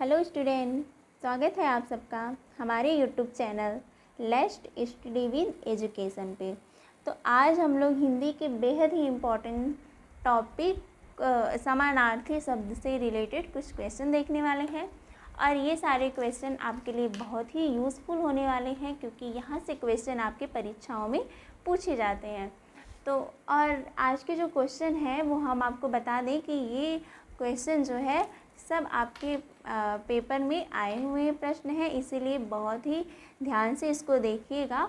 Hello student, स्वागत है आप सबका हमारे YouTube channel let's study with education पे। तो आज हम लोग हिंदी के बेहद ही इम्पोर्टेंट टॉपिक समानार्थी शब्द से रिलेटेड कुछ क्वेश्चन देखने वाले हैं और ये सारे क्वेश्चन आपके लिए बहुत ही यूज़फुल होने वाले हैं क्योंकि यहाँ से क्वेश्चन आपके परीक्षाओं में पूछे जाते हैं। तो और आज के जो क्वेश्चन हैं वो हम आपको बता दें कि ये क्वेश्चन जो है सब आपके पेपर में आए हुए प्रश्न हैं, इसीलिए बहुत ही ध्यान से इसको देखिएगा।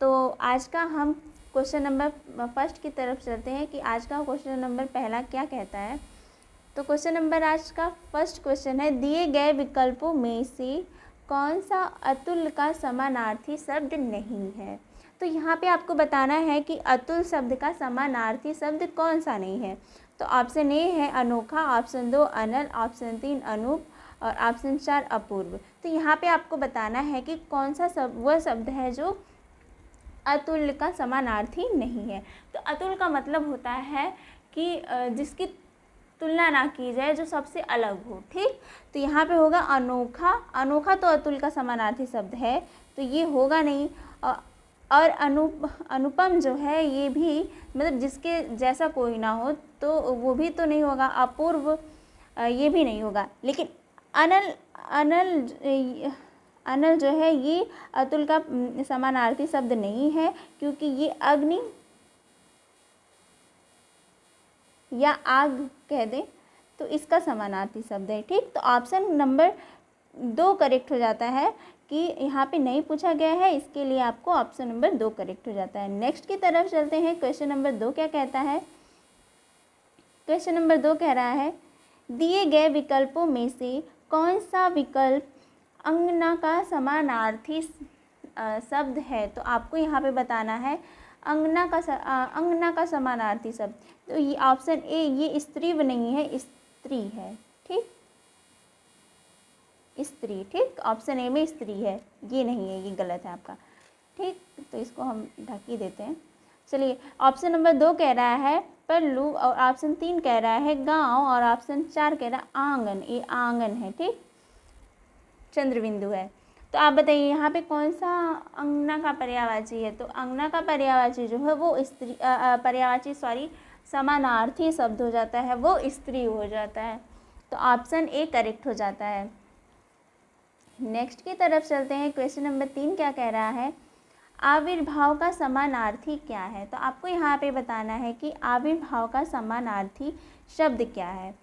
तो आज का हम क्वेश्चन नंबर फर्स्ट की तरफ चलते हैं कि आज का क्वेश्चन नंबर पहला क्या कहता है। तो क्वेश्चन नंबर आज का फर्स्ट क्वेश्चन है, दिए गए विकल्पों में से कौन सा अतुल का समानार्थी शब्द नहीं है। तो यहाँ पे आपको बताना है कि अतुल शब्द का समानार्थी शब्द कौन सा नहीं है। तो ऑप्शन ए है अनोखा, ऑप्शन 2 अनल, ऑप्शन 3 अनूप और ऑप्शन 4 अपूर्व। तो यहाँ पे आपको बताना है कि कौन सा वह शब्द है जो अतुल का समानार्थी नहीं है। तो अतुल का मतलब होता है कि जिसकी तुलना ना की जाए, जो सबसे अलग हो। ठीक, तो यहाँ पे होगा अनोखा। अनोखा तो अतुल का समानार्थी शब्द है, तो ये होगा नहीं। और अनुपम जो है ये भी, मतलब जिसके जैसा कोई ना हो, तो वो भी तो नहीं होगा। अपूर्व ये भी नहीं होगा। लेकिन अनल अनल अनल जो है ये अतुल का समानार्थी शब्द नहीं है क्योंकि ये अग्नि या आग कह दें तो इसका समानार्थी शब्द है। ठीक, तो ऑप्शन नंबर 2 करेक्ट हो जाता है कि यहाँ पे नहीं पूछा गया है, इसके लिए आपको ऑप्शन नंबर 2 करेक्ट हो जाता है। नेक्स्ट की तरफ चलते हैं। क्वेश्चन नंबर 2 क्या कहता है। क्वेश्चन नंबर 2 कह रहा है, दिए गए विकल्पों में से कौन सा विकल्प अंगना का समानार्थी शब्द है। तो आपको यहाँ पे बताना है अंगना का समानार्थी शब्द। तो ये ऑप्शन ए, ये स्त्री नहीं है, स्त्री है। ठीक, स्त्री। ठीक, ऑप्शन ए में स्त्री है, ये नहीं है, ये गलत है आपका। ठीक, तो इसको हम ढक ही देते हैं। चलिए, ऑप्शन नंबर 2 कह रहा है पल्लू और ऑप्शन 3 कह रहा है गांव और ऑप्शन 4 कह रहा है आंगन। ये आंगन है। ठीक, चंद्रबिंदु है। तो आप बताइए यहाँ पे कौन सा अंगना का पर्यायवाची है। तो अंगना का पर्यायवाची जो है वो स्त्री, पर्यायवाची समानार्थी शब्द हो जाता है, वो स्त्री हो जाता है। तो ऑप्शन ए करेक्ट हो जाता है। नेक्स्ट की तरफ चलते हैं। क्वेश्चन नंबर 3 क्या कह रहा है, आविर्भाव का समानार्थी क्या है। तो आपको यहाँ पे बताना है कि आविर्भाव का समानार्थी शब्द क्या है।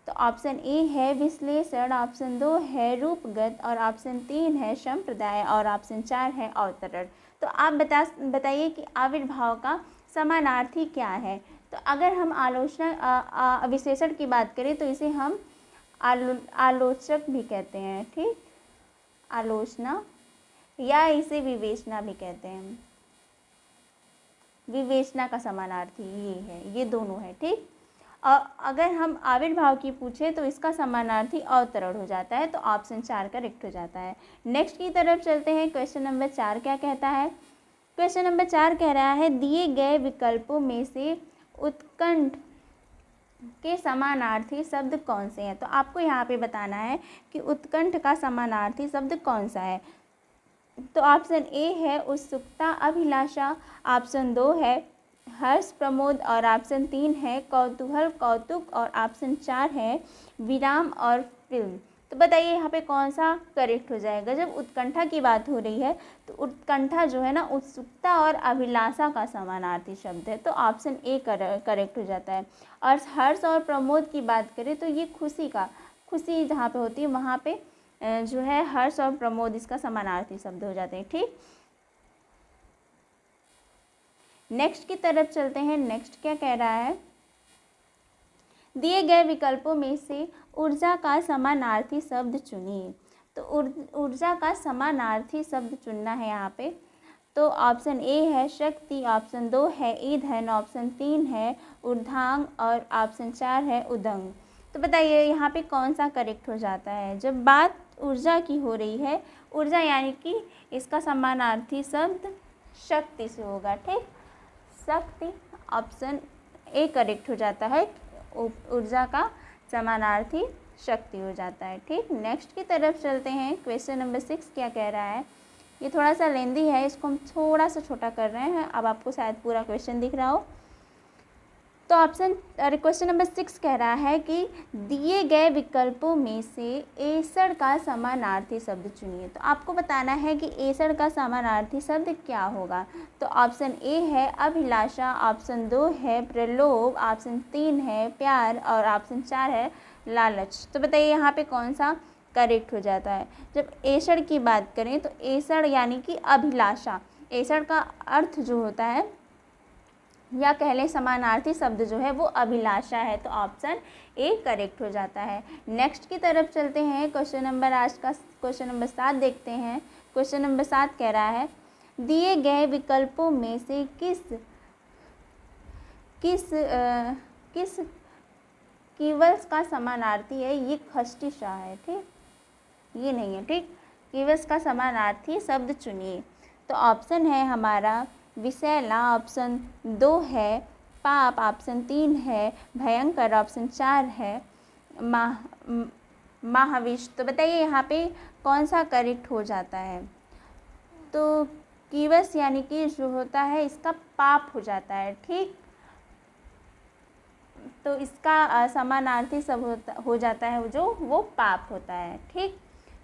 तो ऑप्शन ए है विश्लेषण, ऑप्शन 2 है रूपगत और ऑप्शन 3 है संप्रदाय और ऑप्शन 4 है अवतरण। तो आप बताइए कि आविर्भाव का समानार्थी क्या है। तो अगर हम आलोचना विशेषण की बात करें तो इसे हम आलोचक भी कहते हैं। ठीक, आलोचना या इसे विवेचना भी कहते हैं। विवेचना का समानार्थी ये है, ये दोनों है। ठीक, और अगर हम आविर्भाव की पूछे तो इसका समानार्थी अवतरण हो जाता है। तो ऑप्शन 4 करेक्ट हो जाता है। नेक्स्ट की तरफ चलते हैं। क्वेश्चन नंबर 4 क्या कहता है। क्वेश्चन नंबर 4 कह रहा है, दिए गए विकल्पों में से उत्कंठ के समानार्थी शब्द कौन से हैं। तो आपको यहाँ पे बताना है कि उत्कंठ का समानार्थी शब्द कौन सा है। तो ऑप्शन ए है उत्सुकता, अभिलाषा, ऑप्शन 2 है हर्ष, प्रमोद और ऑप्शन 3 है कौतूहल, कौतुक और ऑप्शन 4 है विराम और फिल्म। तो बताइए यहाँ पे कौन सा करेक्ट हो जाएगा। जब उत्कंठा की बात हो रही है तो उत्कंठा जो है ना उत्सुकता और अभिलाषा का समानार्थी शब्द है। तो ऑप्शन ए करेक्ट हो जाता है। और हर्ष और प्रमोद की बात करें तो ये खुशी जहाँ पे होती है वहाँ पे जो है हर्ष और प्रमोद इसका समानार्थी शब्द हो जाते हैं। ठीक, नेक्स्ट की तरफ चलते हैं। नेक्स्ट क्या कह रहा है, दिए गए विकल्पों में से ऊर्जा का समानार्थी शब्द चुनिए। तो ऊर्जा का समानार्थी शब्द चुनना है यहाँ पे। तो ऑप्शन ए है शक्ति, ऑप्शन 2 है ईंधन, ऑप्शन 3 है ऊर्ध्वांग और ऑप्शन 4 है उदंग। तो बताइए यहाँ पे कौन सा करेक्ट हो जाता है। जब बात ऊर्जा की हो रही है, ऊर्जा यानी कि इसका समानार्थी शब्द शक्ति से होगा। ठीक, शक्ति, ऑप्शन ए करेक्ट हो जाता है। ऊर्जा का समानार्थी शक्ति हो जाता है। ठीक, नेक्स्ट की तरफ चलते हैं। क्वेश्चन नंबर 6 क्या कह रहा है, ये थोड़ा सा लेंदी है, इसको हम थोड़ा सा छोटा कर रहे हैं। अब आपको शायद पूरा क्वेश्चन दिख रहा हो। तो क्वेश्चन नंबर 6 कह रहा है कि दिए गए विकल्पों में से एसड़ का समानार्थी शब्द चुनिए। तो आपको बताना है कि एसड़ का समानार्थी शब्द क्या होगा। तो ऑप्शन ए है अभिलाषा, ऑप्शन 2 है प्रलोभ, ऑप्शन 3 है प्यार और ऑप्शन 4 है लालच। तो बताइए यहाँ पे कौन सा करेक्ट हो जाता है। जब एसड़ की बात करें तो एसड़ यानी कि अभिलाषा, एसड़ का अर्थ जो होता है या कह लें समानार्थी शब्द जो है वो अभिलाषा है। तो ऑप्शन ए करेक्ट हो जाता है। नेक्स्ट की तरफ चलते हैं। क्वेश्चन नंबर आज का क्वेश्चन नंबर 7 देखते हैं। क्वेश्चन नंबर 7 कह रहा है दिए गए विकल्पों में से किस कीवर्ड्स का समानार्थी है। ये खष्टिशा है, ठीक, ये नहीं है। ठीक, कीवर्ड्स का समानार्थी शब्द चुनिए। तो ऑप्शन है हमारा विषैला, ऑप्शन 2 है पाप, ऑप्शन 3 है भयंकर, ऑप्शन 4 है महाविष। तो बताइए यहाँ पे कौन सा करेक्ट हो जाता है। तो कीवर्ड्स यानी कि जो होता है इसका पाप हो जाता है। ठीक, तो इसका समानार्थी शब्द हो जाता है जो वो पाप होता है। ठीक,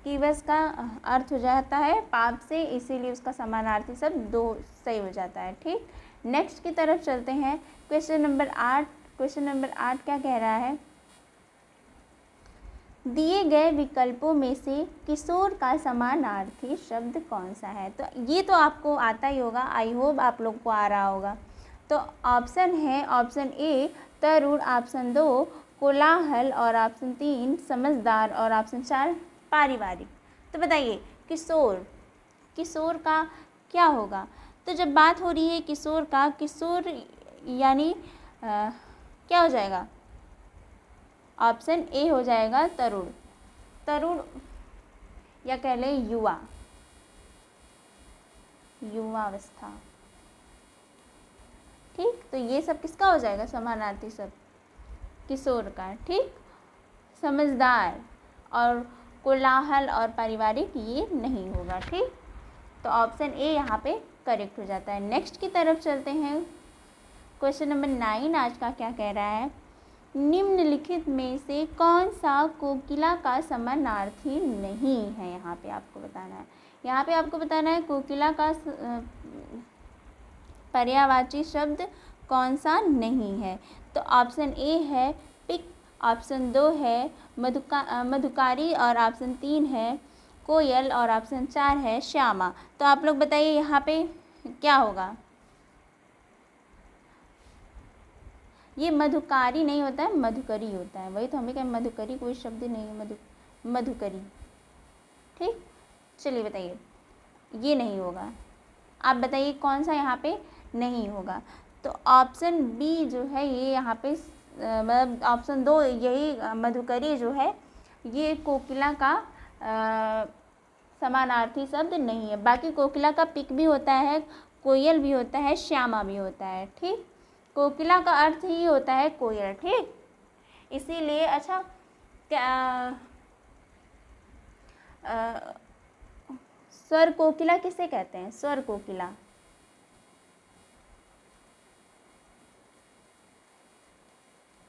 कीवर्ड्स का अर्थ हो जाता है पाप से, इसीलिए उसका समानार्थी शब्द 2 सही हो जाता है। ठीक, नेक्स्ट की तरफ चलते हैं। क्वेश्चन नंबर 8 क्या कह रहा है, दिए गए विकल्पों में से किशोर का समानार्थी शब्द कौन सा है। तो ये तो आपको आता ही होगा, आई होप आप लोग को आ रहा होगा। तो ऑप्शन है ऑप्शन ए तरुण, ऑप्शन 2 कोलाहल और ऑप्शन 3 समझदार और ऑप्शन 4 पारिवारिक। तो बताइए किशोर का क्या होगा। तो जब बात हो रही है किशोर का, किशोर यानी क्या हो जाएगा, ऑप्शन ए हो जाएगा तरुण या कह लें युवावस्था। ठीक, तो ये सब किसका हो जाएगा समानार्थी शब्द, किशोर का। ठीक, समझदार और कोलाहल और पारिवारिक ये नहीं होगा। ठीक, तो ऑप्शन ए यहाँ पे करेक्ट हो जाता है। नेक्स्ट की तरफ चलते हैं। क्वेश्चन नंबर 9 आज का क्या कह रहा है, निम्नलिखित में से कौन सा कोकिला का समानार्थी नहीं है। यहाँ पे आपको बताना है कोकिला का पर्यायवाची शब्द कौन सा नहीं है। तो ऑप्शन ए है पिक, ऑप्शन 2 है मधुकारी और ऑप्शन 3 है कोयल और ऑप्शन 4 है श्यामा। तो आप लोग बताइए यहाँ पे क्या होगा। ये मधुकारी नहीं होता है, मधुकरी होता है। वही तो हमें कहें मधुकरी कोई शब्द नहीं है, मधुकरी। ठीक, चलिए बताइए, ये नहीं होगा। आप बताइए कौन सा यहाँ पे नहीं होगा। तो ऑप्शन बी जो है ये यहाँ पे मतलब ऑप्शन 2 यही मधुकरी जो है ये कोकिला का समानार्थी शब्द नहीं है। बाकी कोकिला का पिक भी होता है, कोयल भी होता है, श्यामा भी होता है। ठीक, कोकिला का अर्थ ही होता है कोयल। ठीक, इसीलिए अच्छा स्वर कोकिला किसे कहते हैं, स्वर कोकिला।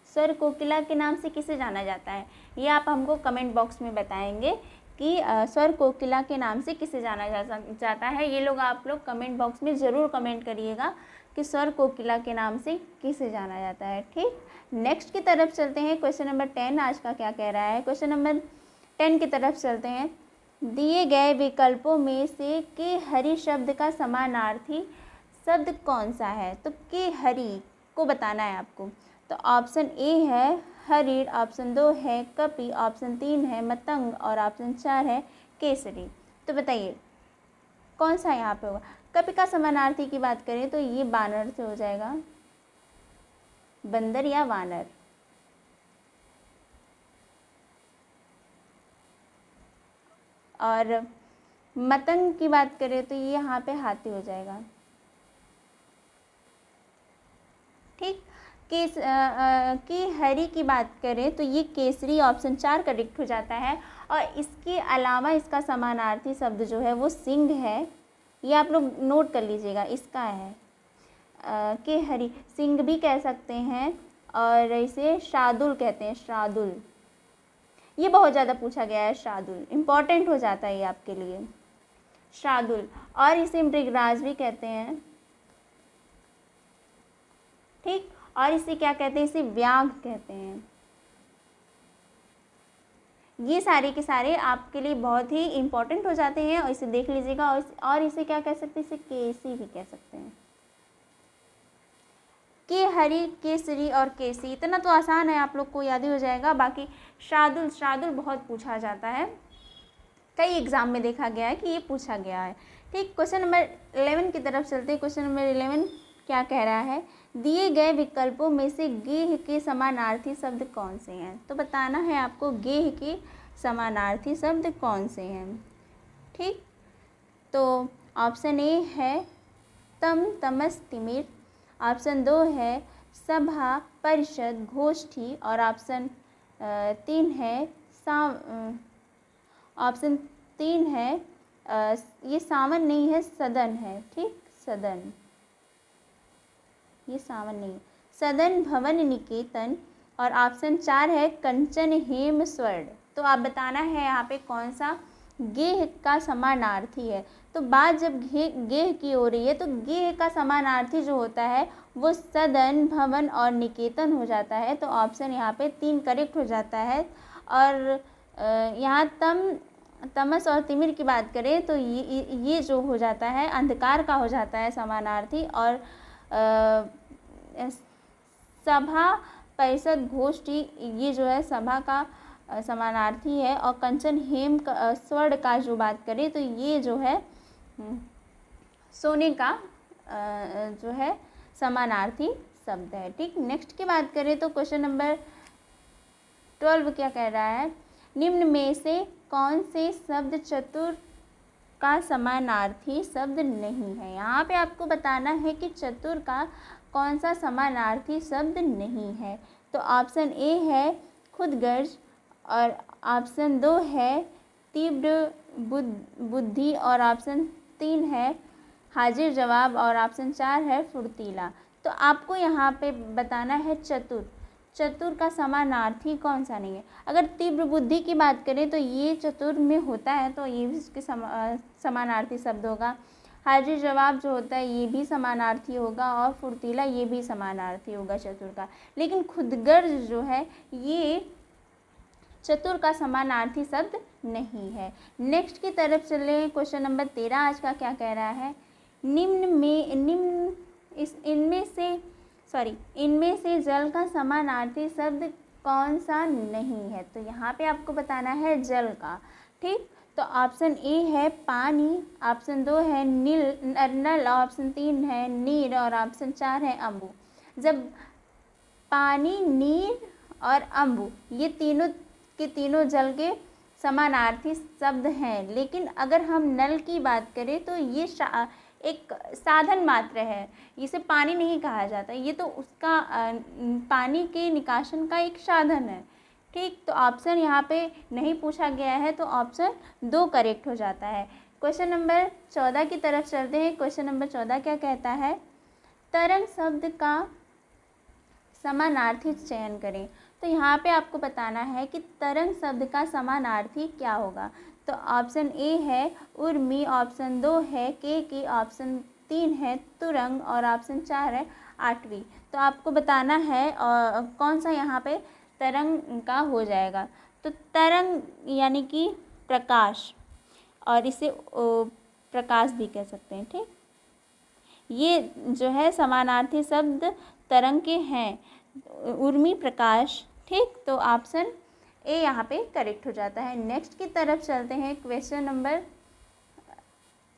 स्वर कोकिला के नाम से किसे जाना जाता है, ये आप हमको कमेंट बॉक्स में बताएंगे कि स्वर कोकिला के नाम से किसे जाना जाता है। ये लोग आप लोग कमेंट बॉक्स में ज़रूर कमेंट करिएगा कि स्वर कोकिला के नाम से किसे जाना जाता है। ठीक, नेक्स्ट की तरफ चलते हैं। क्वेश्चन नंबर 10 आज का क्या कह रहा है। क्वेश्चन नंबर 10 की तरफ चलते हैं। दिए गए विकल्पों में से के हरि शब्द का समानार्थी शब्द कौन सा है। तो के हरि को बताना है आपको। तो ऑप्शन ए है हरिण, ऑप्शन 2 है कपि, ऑप्शन 3 है मतंग और ऑप्शन 4 है केसरी। तो बताइए कौन सा यहाँ पे होगा। कपि का समानार्थी की बात करें तो ये बानर से हो जाएगा, बंदर या वानर। और मतंग की बात करें तो ये यहाँ पे हाथी हो जाएगा। ठीक, की हरी की बात करें तो ये केसरी, ऑप्शन 4 करेक्ट हो जाता है। और इसके अलावा इसका समानार्थी शब्द जो है वो सिंह है, ये आप लोग नोट कर लीजिएगा, इसका है के हरी, सिंह भी कह सकते हैं और इसे शार्दुल कहते हैं, शार्दुल। ये बहुत ज़्यादा पूछा गया है, शार्दुल इम्पॉर्टेंट हो जाता है ये आपके लिए, शार्दुल। और इसे मृगराज भी कहते हैं, ठीक। और इसे क्या कहते हैं, इसे व्याघ्र कहते हैं। ये सारे के सारे आपके लिए बहुत ही इम्पोर्टेंट हो जाते हैं और इसे देख लीजिएगा। और इसे क्या कह सकते हैं, इसे केसी भी कह सकते हैं। के हरी, केसरी और केसी, इतना तो आसान है, आप लोग को याद ही हो जाएगा। बाकी शार्दुल, शार्दुल बहुत पूछा जाता है, कई एग्जाम में देखा गया है कि ये पूछा गया है, ठीक। क्वेश्चन नंबर 11 की तरफ चलते हैं। क्वेश्चन नंबर 11 क्या कह रहा है, दिए गए विकल्पों में से गेह के समानार्थी शब्द कौन से हैं। तो बताना है आपको गेह के समानार्थी शब्द कौन से हैं, ठीक। तो ऑप्शन ए है तम, तमस, तिमिर। ऑप्शन 2 है सभा, परिषद, गोष्ठी। और ऑप्शन 3 है ऑप्शन 3 है ये सावन नहीं है, सदन है, ठीक, सदन, ये सावन नहीं, सदन, भवन, निकेतन। और ऑप्शन 4 है कंचन, हेम, स्वर्ण। तो आप बताना है यहाँ पे कौन सा गेह का समानार्थी है। तो बात जब गेह की हो रही है तो गेह का समानार्थी जो होता है वो सदन, भवन और निकेतन हो जाता है। तो ऑप्शन यहाँ पे 3 करेक्ट हो जाता है। और यहाँ तमस और तिमिर की बात करें तो ये जो हो जाता है अंधकार का हो जाता है समानार्थी। और सभा, परिषद, गोष्ठी ये जो है सभा का समानार्थी है। और कंचन, हेम, स्वर्ण का जो बात करें तो ये जो है सोने का जो है समानार्थी शब्द है, ठीक। नेक्स्ट की बात करें तो क्वेश्चन नंबर 12 क्या कह रहा है, निम्न में से कौन से शब्द चतुर का समानार्थी शब्द नहीं है। यहाँ पे आपको बताना है कि चतुर का कौन सा समानार्थी शब्द नहीं है। तो ऑप्शन ए है खुदगर्ज। और ऑप्शन 2 है तीव्र बुद्धि। और ऑप्शन 3 है हाजिर जवाब। और ऑप्शन 4 है फुर्तीला। तो आपको यहाँ पे बताना है चतुर, चतुर का समानार्थी कौन सा नहीं है। अगर तीव्र बुद्धि की बात करें तो ये चतुर में होता है तो ये भी उसके समानार्थी शब्द होगा। हाजिर जवाब जो होता है ये भी समानार्थी होगा। और फुर्तीला ये भी समानार्थी होगा चतुर का। लेकिन खुदगर्ज जो है ये चतुर का समानार्थी शब्द नहीं है। नेक्स्ट की तरफ चले, क्वेश्चन नंबर 13 आज का क्या कह रहा है, इनमें से जल का समानार्थी शब्द कौन सा नहीं है। तो यहाँ पे आपको बताना है जल का, ठीक। तो ऑप्शन ए है पानी। ऑप्शन 2 है नल। ऑप्शन 3 है नीर। और ऑप्शन 4 है अम्बु। जब पानी, नीर और अम्बु ये तीनों के तीनों जल के समानार्थी शब्द हैं, लेकिन अगर हम नल की बात करें तो ये एक साधन मात्र है, इसे पानी नहीं कहा जाता, ये तो उसका पानी के निकासन का एक साधन है, ठीक। तो ऑप्शन यहाँ पे नहीं पूछा गया है तो ऑप्शन 2 करेक्ट हो जाता है। क्वेश्चन नंबर 14 की तरफ चलते हैं। क्वेश्चन नंबर 14 क्या कहता है, तरंग शब्द का समानार्थी चयन करें। तो यहाँ पे आपको बताना है कि तरंग शब्द का समानार्थी क्या होगा। तो ऑप्शन ए है उर्मी। ऑप्शन 2 है के। ऑप्शन 3 है तुरंग। और ऑप्शन 4 है आठवीं। तो आपको बताना है कौन सा यहाँ पे तरंग का हो जाएगा। तो तरंग यानी कि प्रकाश, और इसे प्रकाश भी कह सकते हैं, ठीक। ये जो है समानार्थी शब्द तरंग के हैं, उर्मी, प्रकाश, ठीक। तो ऑप्शन ए यहाँ पे करेक्ट हो जाता है। नेक्स्ट की तरफ चलते हैं, क्वेश्चन नंबर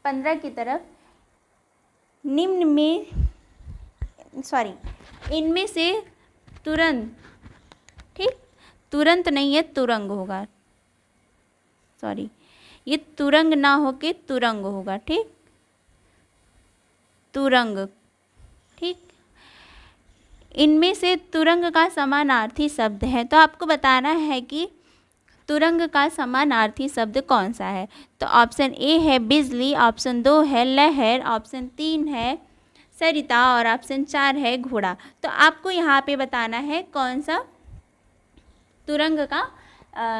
15 की तरफ। इनमें से तुरंत, ठीक, तुरंत नहीं है तुरंग होगा, ये तुरंग ना हो के तुरंग होगा, ठीक, तुरंग, ठीक। इनमें से तुरंग का समानार्थी शब्द है, तो आपको बताना है कि तुरंग का समानार्थी शब्द कौन सा है। तो ऑप्शन ए है बिजली, ऑप्शन 2 है लहर, ऑप्शन 3 है सरिता और ऑप्शन 4 है घोड़ा। तो आपको यहाँ पे बताना है कौन सा तुरंग का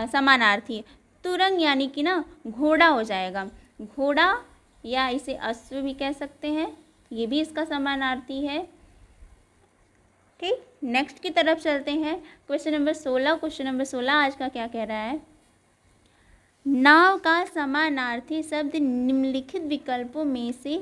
समानार्थी है। तुरंग यानी कि ना घोड़ा हो जाएगा, घोड़ा या इसे अश्व भी कह सकते हैं, ये भी इसका समानार्थी है। ठीक, नेक्स्ट की तरफ चलते हैं। Question number 16। क्वेश्चन नंबर 16 आज का क्या कह रहा है, नाव का समानार्थी शब्द निम्नलिखित विकल्पों में से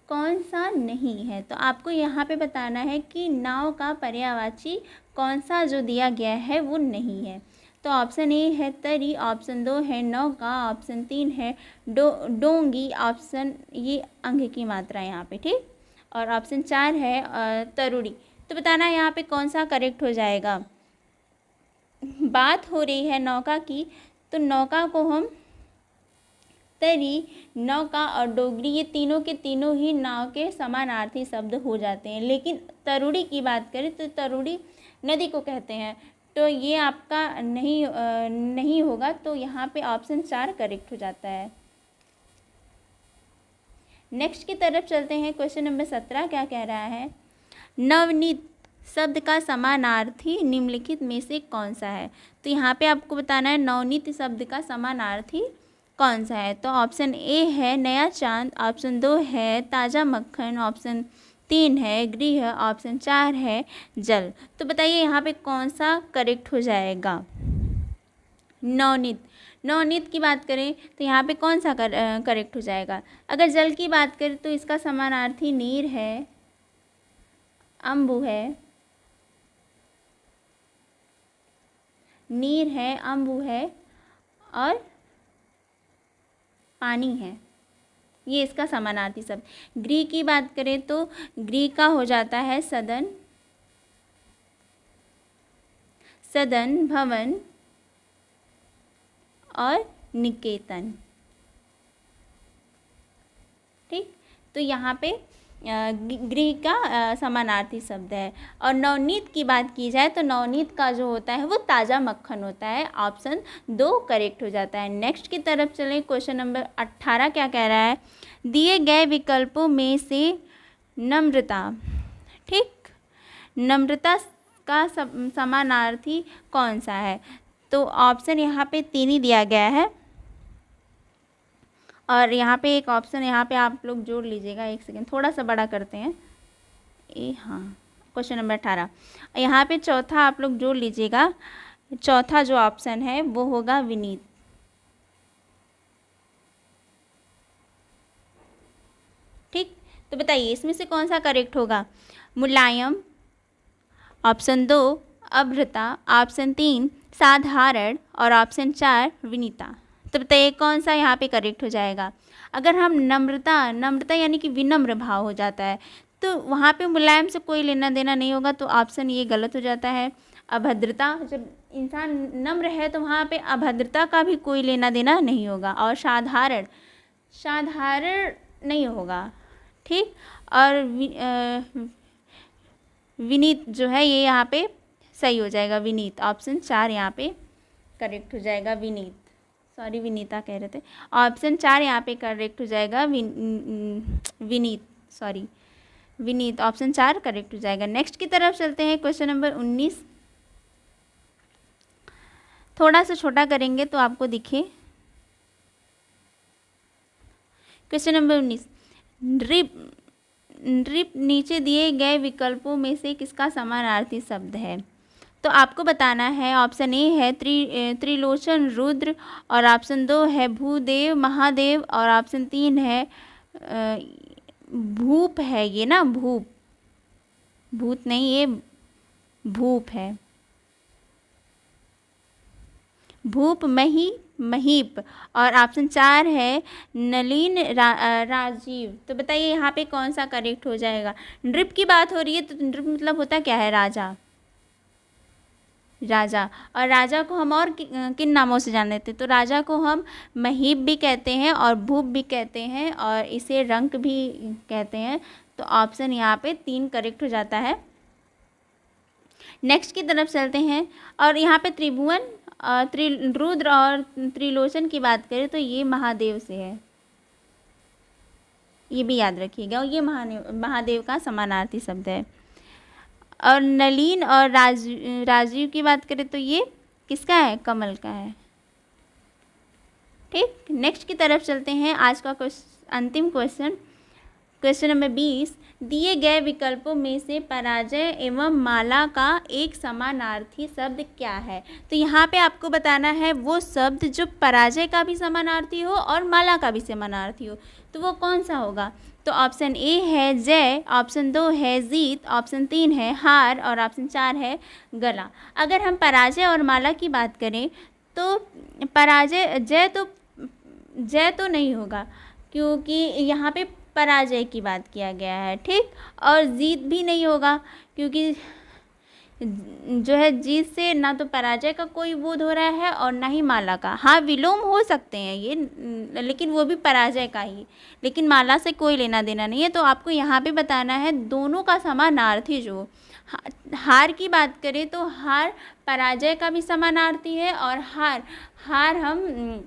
कौन सा नहीं है। तो आपको यहाँ पे बताना है कि नाव का पर्यायवाची कौन सा जो दिया गया है वो नहीं है। तो ऑप्शन ए है तरी, ऑप्शन 2 है नौका, ऑप्शन 3 है डोंगी, ऑप्शन ये अंग की मात्रा यहाँ पे, ठीक, और ऑप्शन 4 है तरुड़ी। तो बताना है यहाँ पे कौन सा करेक्ट हो जाएगा। बात हो रही है नौका की, तो नौका को हम तरी, नौका और डोगरी ये तीनों के तीनों ही नाव के समानार्थी शब्द हो जाते हैं। लेकिन तरुड़ी की बात करें तो तरुड़ी नदी को कहते हैं, तो ये आपका नहीं होगा। तो यहाँ पे ऑप्शन 4 करेक्ट हो जाता है। नेक्स्ट की तरफ चलते हैं। क्वेश्चन नंबर 17 क्या कह रहा है, नवनीत शब्द का समानार्थी निम्नलिखित में से कौन सा है। तो यहाँ पे आपको बताना है नवनीत शब्द का समानार्थी कौन सा है। तो ऑप्शन ए है नया चांद, ऑप्शन 2 है ताज़ा मक्खन, ऑप्शन 3 है गृह, ऑप्शन 4 है जल। तो बताइए यहाँ पे कौन सा करेक्ट हो जाएगा। नवनीत, नवनीत की बात करें तो यहाँ पे कौन सा करेक्ट हो जाएगा। अगर जल की बात करें तो इसका समानार्थी नीर है, अम्बु है, नीर है, अम्बु है और पानी है, ये इसका समानार्थी शब्द। गृह की बात करें तो गृह का हो जाता है सदन, सदन, भवन और निकेतन। ठीक, तो यहाँ पे गृह का समानार्थी शब्द है। और नवनीत की बात की जाए तो नवनीत का जो होता है वो ताज़ा मक्खन होता है। ऑप्शन 2 करेक्ट हो जाता है। नेक्स्ट की तरफ चलें। क्वेश्चन नंबर 18 क्या कह रहा है, दिए गए विकल्पों में से नम्रता, ठीक, नम्रता का समानार्थी कौन सा है। तो ऑप्शन यहाँ पे 3 ही दिया गया है और यहाँ पे एक ऑप्शन यहाँ पे आप लोग जोड़ लीजिएगा। एक सेकेंड, थोड़ा सा बड़ा करते हैं हाँ, क्वेश्चन नंबर 18 यहाँ पे चौथा आप लोग जोड़ लीजिएगा। चौथा जो ऑप्शन है वो होगा विनीत। ठीक, तो बताइए इसमें से कौन सा करेक्ट होगा। मुलायम, ऑप्शन 2 अभ्रता, ऑप्शन 3 साधारण और ऑप्शन 4 विनीता। तो बताइए कौन सा यहाँ पे करेक्ट हो जाएगा। अगर हम नम्रता, नम्रता यानी कि विनम्र भाव हो जाता है, तो वहाँ पे मुलायम से कोई लेना देना नहीं होगा, तो ऑप्शन ये गलत हो जाता है। अभद्रता, जब इंसान नम्र है तो वहाँ पे अभद्रता का भी कोई लेना देना नहीं होगा। और साधारण, साधारण नहीं होगा, ठीक। और विनीत जो है ये यहाँ पे सही हो जाएगा, विनीत। ऑप्शन 4 यहाँ पे करेक्ट हो जाएगा, विनीत, सॉरी विनीता कह रहे थे। ऑप्शन 4 यहाँ पे करेक्ट हो जाएगा, Vineet, sorry Vineet, option 4 correct हो जाएगा। नेक्स्ट की तरफ चलते हैं। क्वेश्चन नंबर 19 थोड़ा सा छोटा करेंगे तो आपको दिखे। क्वेश्चन नंबर 19, नृप नीचे दिए गए विकल्पों में से किसका समानार्थी शब्द है। तो आपको बताना है। ऑप्शन ए है त्रिलोचन रुद्र और ऑप्शन 2 है भूदेव महादेव और ऑप्शन 3 है भूप है, ये ना भूप, भूत नहीं ये भूप है, भूप महीप और ऑप्शन 4 है नलिन राजीव। तो बताइए यहाँ पे कौन सा करेक्ट हो जाएगा। नृप की बात हो रही है तो नृप मतलब होता क्या है, राजा, राजा। और राजा को हम और किन नामों से जान लेते हैं, तो राजा को हम महीप भी कहते हैं और भूप भी कहते हैं और इसे रंक भी कहते हैं। तो ऑप्शन यहाँ पे 3 करेक्ट हो जाता है। नेक्स्ट की तरफ चलते हैं। और यहाँ पे त्रिभुवन, रुद्र और त्रिलोचन की बात करें तो ये महादेव से है, ये भी याद रखिएगा। और ये महादेव का समानार्थी शब्द है। और नलीन और राजीव की बात करें तो ये किसका है, कमल का है। ठीक, नेक्स्ट की तरफ चलते हैं। आज का अंतिम क्वेश्चन नंबर 20। दिए गए विकल्पों में से पराजय एवं माला का एक समानार्थी शब्द क्या है। तो यहाँ पे आपको बताना है वो शब्द जो पराजय का भी समानार्थी हो और माला का भी समानार्थी हो, तो वो कौन सा होगा। तो ऑप्शन ए है जय, ऑप्शन 2 है जीत, ऑप्शन 3 है हार और ऑप्शन 4 है गला। अगर हम पराजय और माला की बात करें तो पराजय, जय तो नहीं होगा क्योंकि यहाँ पे पराजय की बात किया गया है। ठीक, और जीत भी नहीं होगा क्योंकि जो है जीत से ना तो पराजय का कोई बोध हो रहा है और ना ही माला का। हाँ, विलोम हो सकते हैं ये, लेकिन वो भी पराजय का ही, लेकिन माला से कोई लेना देना नहीं है। तो आपको यहाँ पे बताना है दोनों का समानार्थी। जो हार की बात करें तो हार पराजय का भी समानार्थी है और हार हम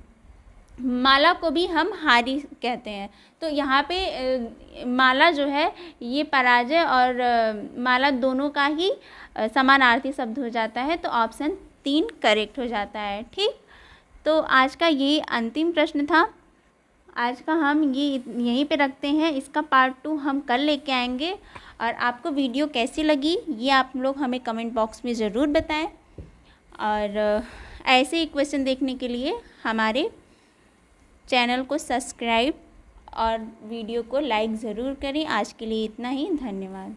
माला को भी हम हारी कहते हैं। तो यहाँ पे माला जो है ये पराजय और माला दोनों का ही समानार्थी शब्द हो जाता है। तो ऑप्शन 3 करेक्ट हो जाता है। ठीक, तो आज का ये अंतिम प्रश्न था। आज का हम ये यहीं पे रखते हैं। इसका पार्ट 2 हम कल लेके आएंगे। और आपको वीडियो कैसी लगी ये आप लोग हमें कमेंट बॉक्स में ज़रूर बताएं। और ऐसे ही क्वेश्चन देखने के लिए हमारे चैनल को सब्सक्राइब और वीडियो को लाइक ज़रूर करें। आज के लिए इतना ही, धन्यवाद।